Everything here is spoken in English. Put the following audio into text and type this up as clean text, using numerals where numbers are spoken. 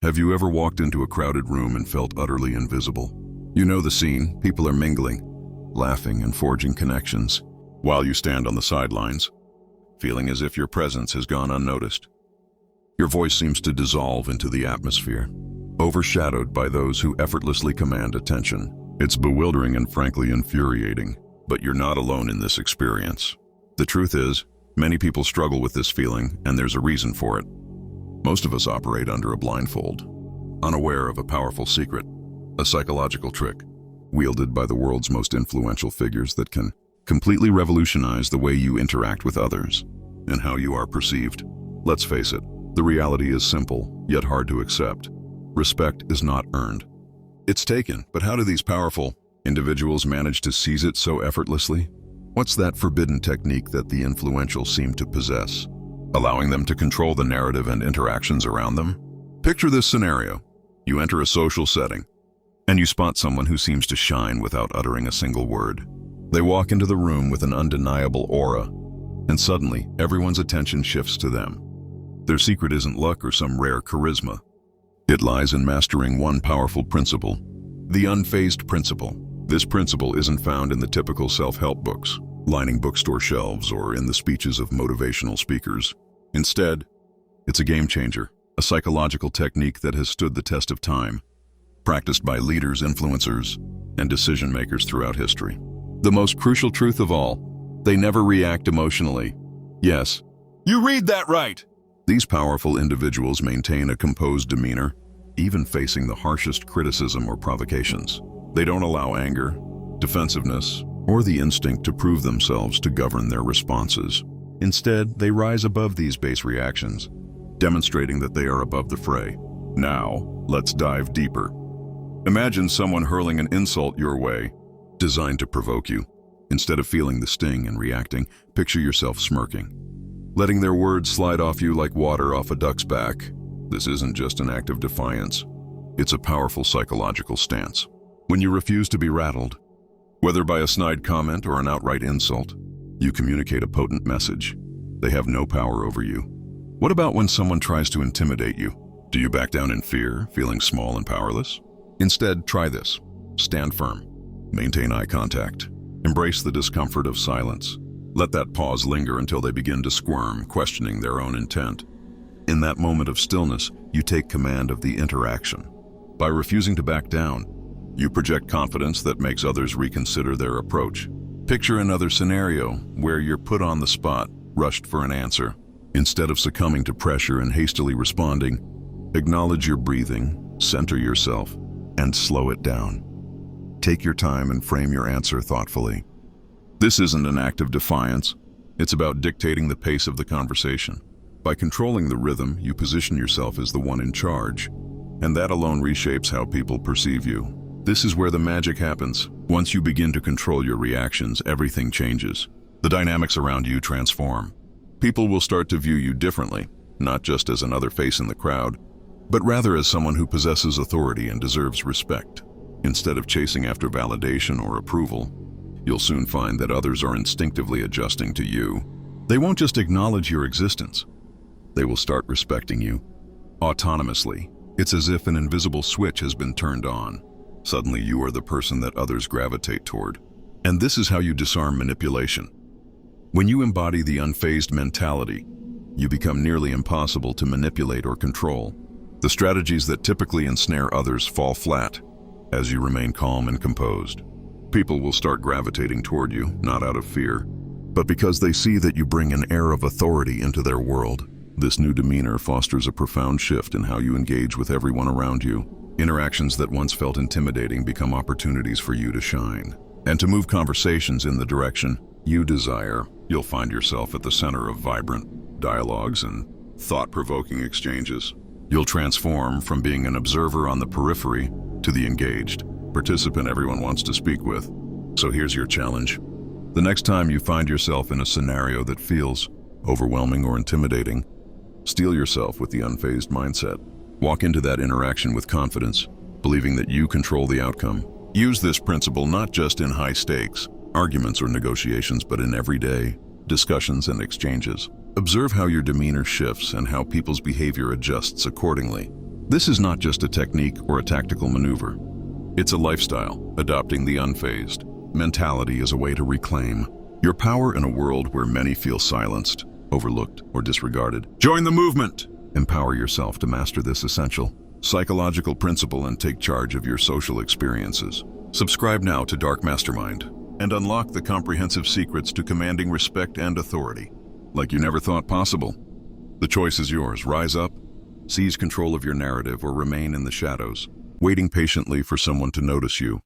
Have you ever walked into a crowded room and felt utterly invisible? You know the scene. People are mingling, laughing and forging connections, while you stand on the sidelines, feeling as if your presence has gone unnoticed. Your voice seems to dissolve into the atmosphere, overshadowed by those who effortlessly command attention. It's bewildering and frankly infuriating, but you're not alone in this experience. The truth is, many people struggle with this feeling, and there's a reason for it. Most of us operate under a blindfold, unaware of a powerful secret, a psychological trick, wielded by the world's most influential figures that can completely revolutionize the way you interact with others and how you are perceived. Let's face it, the reality is simple, yet hard to accept. Respect is not earned. It's taken, but how do these powerful individuals manage to seize it so effortlessly? What's that forbidden technique that the influential seem to possess, allowing them to control the narrative and interactions around them? Picture this scenario. You enter a social setting, and you spot someone who seems to shine without uttering a single word. They walk into the room with an undeniable aura, and suddenly everyone's attention shifts to them. Their secret isn't luck or some rare charisma. It lies in mastering one powerful principle, the Unfazed Principle. This principle isn't found in the typical self-help books, lining bookstore shelves, or in the speeches of motivational speakers. Instead, it's a game changer, a psychological technique that has stood the test of time, practiced by leaders, influencers, and decision-makers throughout history. The most crucial truth of all, they never react emotionally. Yes, you read that right! These powerful individuals maintain a composed demeanor, even facing the harshest criticism or provocations. They don't allow anger, defensiveness, or the instinct to prove themselves to govern their responses. Instead, they rise above these base reactions, demonstrating that they are above the fray. Now, let's dive deeper. Imagine someone hurling an insult your way, designed to provoke you. Instead of feeling the sting and reacting, picture yourself smirking, letting their words slide off you like water off a duck's back. This isn't just an act of defiance. It's a powerful psychological stance. When you refuse to be rattled, whether by a snide comment or an outright insult, you communicate a potent message. They have no power over you. What about when someone tries to intimidate you? Do you back down in fear, feeling small and powerless? Instead, try this. Stand firm. Maintain eye contact. Embrace the discomfort of silence. Let that pause linger until they begin to squirm, questioning their own intent. In that moment of stillness, you take command of the interaction. By refusing to back down, you project confidence that makes others reconsider their approach. Picture another scenario where you're put on the spot, rushed for an answer. Instead of succumbing to pressure and hastily responding, acknowledge your breathing, center yourself, and slow it down. Take your time and frame your answer thoughtfully. This isn't an act of defiance. It's about dictating the pace of the conversation. By controlling the rhythm, you position yourself as the one in charge, and that alone reshapes how people perceive you. This is where the magic happens. Once you begin to control your reactions, everything changes. The dynamics around you transform. People will start to view you differently, not just as another face in the crowd, but rather as someone who possesses authority and deserves respect. Instead of chasing after validation or approval, you'll soon find that others are instinctively adjusting to you. They won't just acknowledge your existence. They will start respecting you autonomously. It's as if an invisible switch has been turned on. Suddenly you are the person that others gravitate toward. And this is how you disarm manipulation. When you embody the unfazed mentality, you become nearly impossible to manipulate or control. The strategies that typically ensnare others fall flat as you remain calm and composed. People will start gravitating toward you, not out of fear, but because they see that you bring an air of authority into their world. This new demeanor fosters a profound shift in how you engage with everyone around you. Interactions that once felt intimidating become opportunities for you to shine and to move conversations in the direction you desire. You'll find yourself at the center of vibrant dialogues and thought-provoking exchanges. You'll transform from being an observer on the periphery to the engaged participant everyone wants to speak with. So here's your challenge. The next time you find yourself in a scenario that feels overwhelming or intimidating, steel yourself with the unfazed mindset. Walk into that interaction with confidence, believing that you control the outcome. Use this principle not just in high-stakes arguments or negotiations, but in everyday discussions and exchanges. Observe how your demeanor shifts and how people's behavior adjusts accordingly. This is not just a technique or a tactical maneuver. It's a lifestyle, adopting the unfazed mentality as a way to reclaim your power in a world where many feel silenced, overlooked, or disregarded. Join the movement! Empower yourself to master this essential psychological principle and take charge of your social experiences. Subscribe now to Dark Mastermind and unlock the comprehensive secrets to commanding respect and authority like you never thought possible. The choice is yours. Rise up, seize control of your narrative, or remain in the shadows, waiting patiently for someone to notice you.